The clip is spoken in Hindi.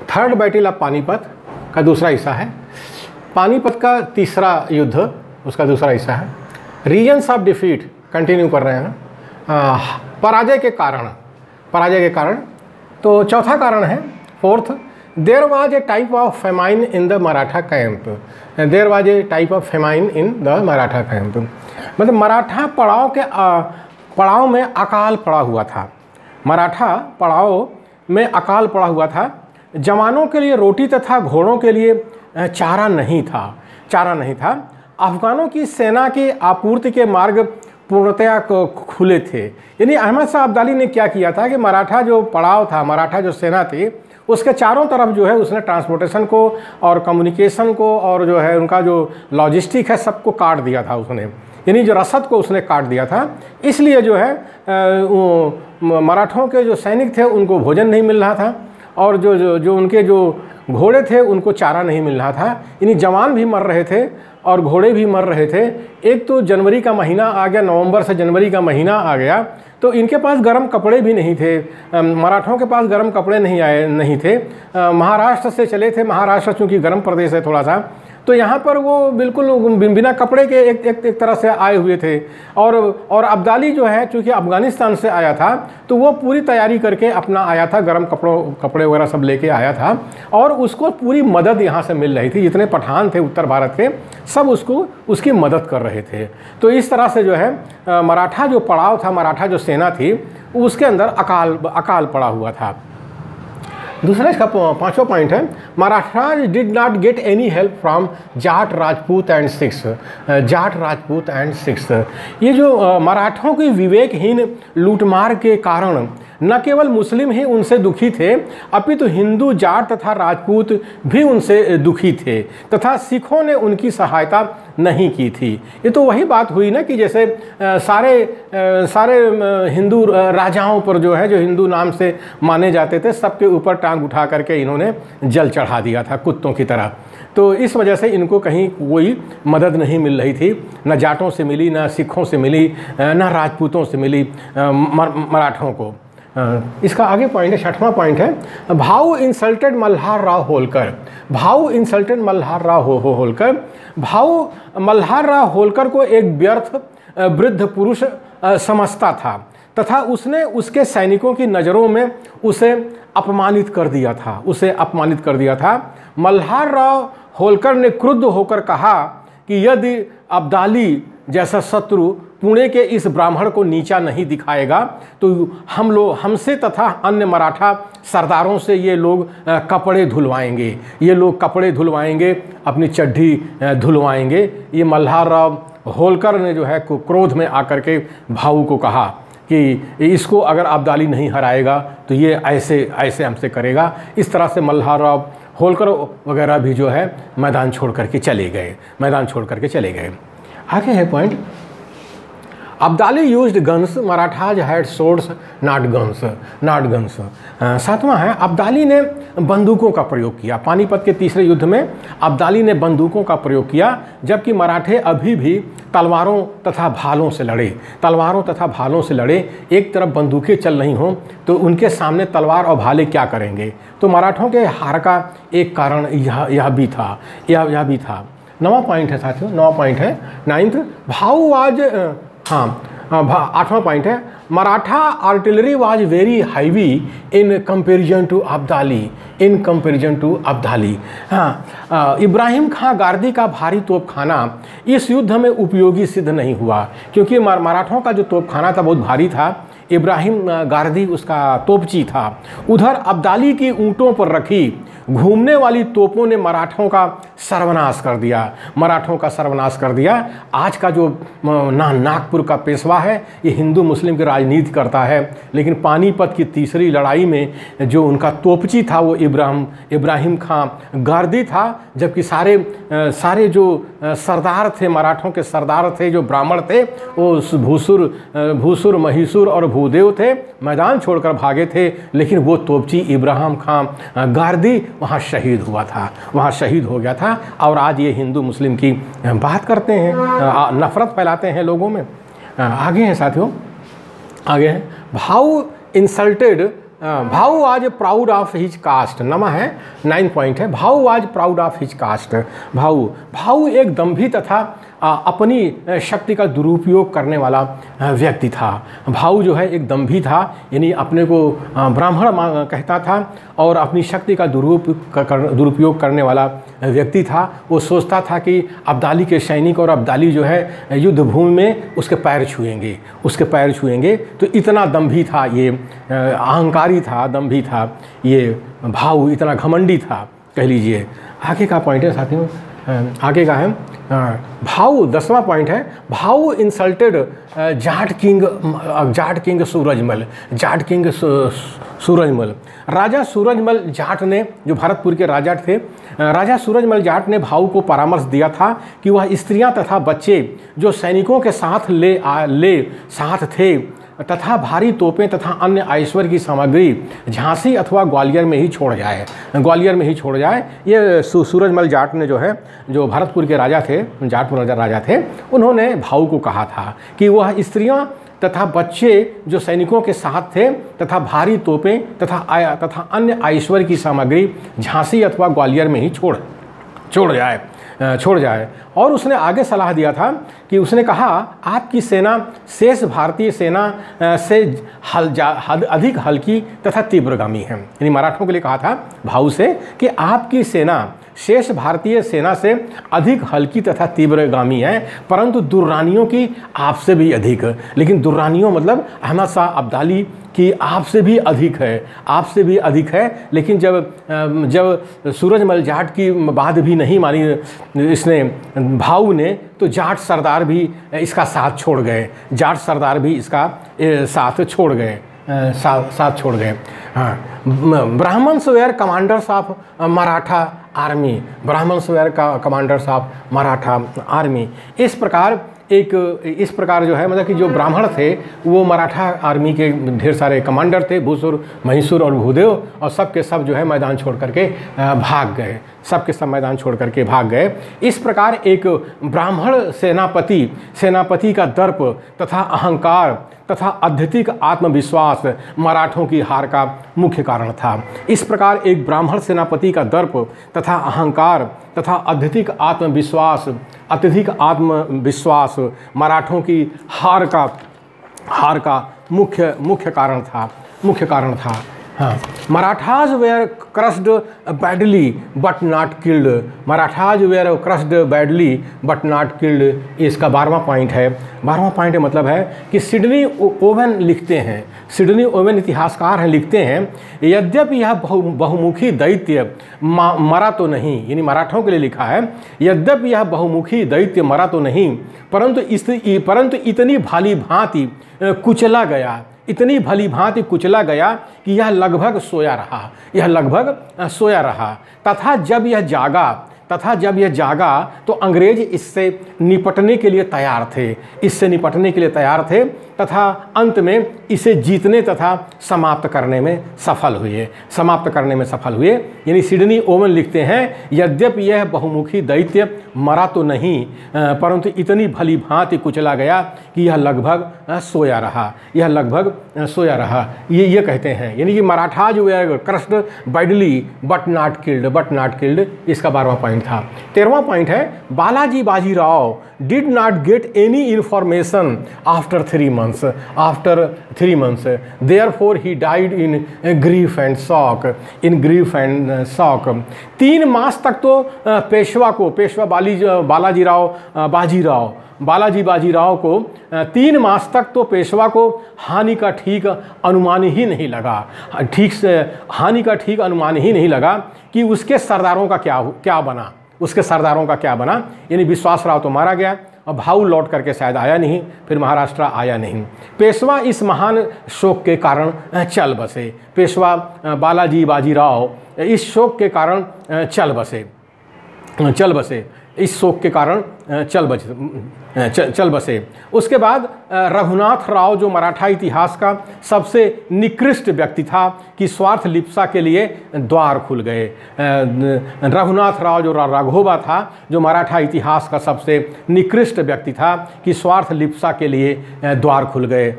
थर्ड बैटल ऑफ पानीपत का दूसरा हिस्सा है। पानीपत का तीसरा युद्ध उसका दूसरा हिस्सा है। रीजन्स ऑफ डिफीट कंटिन्यू कर रहे हैं। पराजय के कारण तो चौथा कारण है, fourth, there was a type of famine in the Maratha camp. There was a type of famine in the Maratha camp, मतलब मराठा पड़ाव में अकाल पड़ा हुआ था। मराठा पड़ाव में अकाल पड़ा हुआ था। जवानों के लिए रोटी तथा घोड़ों के लिए चारा नहीं था। अफगानों की सेना की आपूर्ति के मार्ग पूर्णतया खुले थे। यानी अहमद शाह अब्दाली ने क्या किया था कि मराठा जो पड़ाव था, मराठा जो सेना थी, उसके चारों तरफ जो है उसने ट्रांसपोर्टेशन को और कम्युनिकेशन को और जो है उनका जो लॉजिस्टिक है सबको काट दिया था उसने, यानी जो रसद को उसने काट दिया था। इसलिए जो है मराठों के जो सैनिक थे उनको भोजन नहीं मिल रहा था और जो उनके जो घोड़े थे उनको चारा नहीं मिल रहा था। यानी जवान भी मर रहे थे और घोड़े भी मर रहे थे। एक तो जनवरी का महीना आ गया, नवंबर से जनवरी का महीना आ गया, तो इनके पास गर्म कपड़े भी नहीं थे। मराठों के पास गर्म कपड़े नहीं थे। महाराष्ट्र से चले थे, महाराष्ट्र चूँकि गर्म प्रदेश है थोड़ा सा, तो यहाँ पर वो बिल्कुल बिना कपड़े के एक तरह से आए हुए थे। और अब्दाली जो है चूँकि अफ़गानिस्तान से आया था तो वो पूरी तैयारी करके अपना आया था, गर्म कपड़े वगैरह सब लेके आया था और उसको पूरी मदद यहाँ से मिल रही थी। जितने पठान थे उत्तर भारत के सब उसकी मदद कर रहे थे। तो इस तरह से जो है मराठा जो पड़ाव था, मराठा जो सेना थी उसके अंदर अकाल पड़ा हुआ था। दूसरा इसका पांचवा पॉइंट है, Marathas did not get any help from Jat Rajput and Sikhs. ये जो मराठों की विवेकहीन लूटमार के कारण न केवल मुस्लिम ही उनसे दुखी थे अपितु हिंदू, जाट तथा राजपूत भी उनसे दुखी थे तथा सिखों ने उनकी सहायता नहीं की थी। ये तो वही बात हुई ना कि जैसे सारे हिंदू राजाओं पर जो है, जो हिंदू नाम से माने जाते थे, सबके ऊपर टांग उठा करके इन्होंने जल चढ़ा दिया था कुत्तों की तरह। तो इस वजह से इनको कहीं कोई मदद नहीं मिल रही थी, न जाटों से मिली, न सिखों से मिली, न राजपूतों से मिली मराठों को। इसका आगे पॉइंट है, छठवां पॉइंट है, भाऊ इंसल्टेड मल्हार राव होलकर। भाऊ इंसल्टेड मल्हार राव होलकर। भाऊ मल्हार राव होलकर को एक व्यर्थ वृद्ध पुरुष समझता था तथा उसने उसके सैनिकों की नज़रों में उसे अपमानित कर दिया था। मल्हार राव होलकर ने क्रुद्ध होकर कहा कि यदि अब्दाली जैसा शत्रु पुणे के इस ब्राह्मण को नीचा नहीं दिखाएगा तो हमसे तथा अन्य मराठा सरदारों से ये लोग कपड़े धुलवाएंगे, अपनी चड्ढी धुलवाएंगे। ये मल्हार राव होलकर ने जो है क्रोध में आकर के भाऊ को कहा कि इसको अगर अब्दाली नहीं हराएगा तो ये ऐसे हमसे करेगा। इस तरह से मल्हार राव होलकर वगैरह भी जो है मैदान छोड़ करके चले गए। आगे है point, Abdali used guns, Marathas had swords not guns. सातवां है, अब्दाली ने बंदूकों का प्रयोग किया। पानीपत के तीसरे युद्ध में अब्दाली ने बंदूकों का प्रयोग किया, जबकि मराठे अभी भी तलवारों तथा भालों से लड़े। एक तरफ बंदूकें चल रही हों तो उनके सामने तलवार और भाले क्या करेंगे। तो मराठों के हार का एक कारण यह भी था। नवा पॉइंट है साथियों, नवा पॉइंट है, नाइन्थ, भाऊ वाज आठवां पॉइंट है, Maratha artillery was very heavy in comparison to Abdali. Ibrahim Khan Gardi का भारी तोपखाना इस युद्ध में उपयोगी सिद्ध नहीं हुआ, क्योंकि मराठों का जो तोपखाना था बहुत भारी था। इब्राहिम गार्दी उसका तोपची था। उधर अब्दाली की ऊँटों पर रखी घूमने वाली तोपों ने मराठों का सर्वनाश कर दिया। आज का जो नागपुर का पेशवा है ये हिंदू मुस्लिम की राजनीति करता है, लेकिन पानीपत की तीसरी लड़ाई में जो उनका तोपची था वो इब्राहिम खां गार्दी था, जबकि सारे जो सरदार थे, मराठों के सरदार थे, जो ब्राह्मण थे, वो भूसुर, महिसूर और भूदेव थे, मैदान छोड़कर भागे थे। लेकिन वो तोपची इब्राहिम खां गार्दी वहाँ शहीद हो गया था। और आज ये हिंदू मुस्लिम की बात करते हैं, नफरत फैलाते हैं लोगों में। आगे हैं साथियों, आगे हैं, भाऊ इंसल्टेड भाऊ was proud of his cast, नमा है 9 पॉइंट है। भाऊ was proud of his cast. भाऊ एक दंभी तथा अपनी शक्ति का दुरुपयोग करने वाला व्यक्ति था। भाऊ जो है एक दंभी था, यानी अपने को ब्राह्मण कहता था और अपनी शक्ति का दुरुपयोग करने वाला व्यक्ति था। वो सोचता था कि अब्दाली के सैनिक और अब्दाली जो है युद्ध भूमि में उसके पैर छुएंगे। तो इतना दंभी था ये, अहंकारी था, दंभी था ये भाऊ, इतना घमंडी था कह लीजिए। आगे का पॉइंट है साथियों, आगे का है भाऊ 10वां पॉइंट है। भाऊ इंसल्टेड जाट किंग सूरजमल। राजा सूरजमल जाट ने, जो भरतपुर के राजा थे, राजा सूरजमल जाट ने भाऊ को परामर्श दिया था कि वह स्त्रियां तथा बच्चे जो सैनिकों के साथ साथ थे तथा भारी तोपें तथा अन्य ऐश्वर्य की सामग्री झांसी अथवा ग्वालियर में ही छोड़ जाए। ये सूरजमल जाट ने जो है, जो भरतपुर के राजा थे, जाटपुर राजा थे, उन्होंने भाऊ को कहा था कि वह स्त्रियां तथा बच्चे जो सैनिकों के साथ थे तथा भारी तोपें तथा अन्य ऐश्वर्य की सामग्री झांसी अथवा ग्वालियर में ही छोड़ जाए। और उसने आगे सलाह दिया था कि उसने कहा आपकी सेना शेष भारतीय सेना से अधिक हल्की तथा तीव्रगामी है। यानी मराठों के लिए कहा था भाऊ से कि आपकी सेना शेष भारतीय सेना से अधिक हल्की तथा तीव्रगामी है, परंतु दुर्रानियों की आपसे भी अधिक। लेकिन दुर्रानियों मतलब अहमद शाह अब्दाली की आपसे भी अधिक है। लेकिन जब सूरजमल जाट की बात भी नहीं मानी इसने, भाऊ ने, तो जाट सरदार भी इसका साथ छोड़ गए। हाँ, Brahmins were commanders of Maratha army. इस प्रकार जो है, मतलब कि जो ब्राह्मण थे वो मराठा आर्मी के ढेर सारे कमांडर थे, भूसुर, महिसूर और भूदेव, और सब के सब जो है मैदान छोड़ करके भाग गए। इस प्रकार एक ब्राह्मण सेनापति का दर्प तथा अहंकार तथा अत्यधिक आत्मविश्वास मराठों की हार का मुख्य कारण था। इस प्रकार एक ब्राह्मण सेनापति का दर्प तथा अहंकार तथा अत्यधिक आत्मविश्वास मराठों की हार का मुख्य कारण था। हाँ, Marathas were crushed badly but not killed. इसका 12वां पॉइंट है। 12वां पॉइंट मतलब है कि सिडनी ओवन लिखते हैं, सिडनी ओवन इतिहासकार हैं, लिखते हैं यद्यपि यह बहुमुखी दैत्य मरा तो नहीं, यानी मराठों के लिए लिखा है, यद्यपि यह बहुमुखी दैत्य मरा तो नहीं, परंतु इतनी भली भांति कुचला गया कि यह लगभग सोया रहा। तथा जब यह जागा तो अंग्रेज इससे निपटने के लिए तैयार थे तथा अंत में इसे जीतने तथा समाप्त करने में सफल हुए। यानी सिडनी ओवन लिखते हैं यद्यपि यह बहुमुखी दैत्य मरा तो नहीं, परंतु इतनी भली भांति कुचला गया कि यह लगभग सोया रहा। ये कहते हैं, यानी कि Marathas were crushed badly but not killed. इसका 12वां पॉइंट था। 13वां पॉइंट है Balaji Bajirao did not get any information after 3 months, therefore he died in grief and shock। 3 मास तक तो पेशवा बाजीराव को 3 मास तक तो पेशवा को हानि का ठीक अनुमान ही नहीं लगा कि उसके सरदारों का क्या बना। यानी विश्वासराव तो मारा गया और भाऊ लौट करके शायद आया नहीं, फिर महाराष्ट्र आया नहीं। पेशवा इस महान शोक के कारण चल बसे। पेशवा बालाजी बाजीराव इस शोक के कारण चल बसे। उसके बाद रघुनाथ राव जो मराठा इतिहास का सबसे निकृष्ट व्यक्ति था कि स्वार्थ लिप्सा के लिए द्वार खुल गए। रघुनाथ राव जो राघोबा था, जो मराठा इतिहास का सबसे निकृष्ट व्यक्ति था कि स्वार्थ लिप्सा के लिए द्वार खुल गए।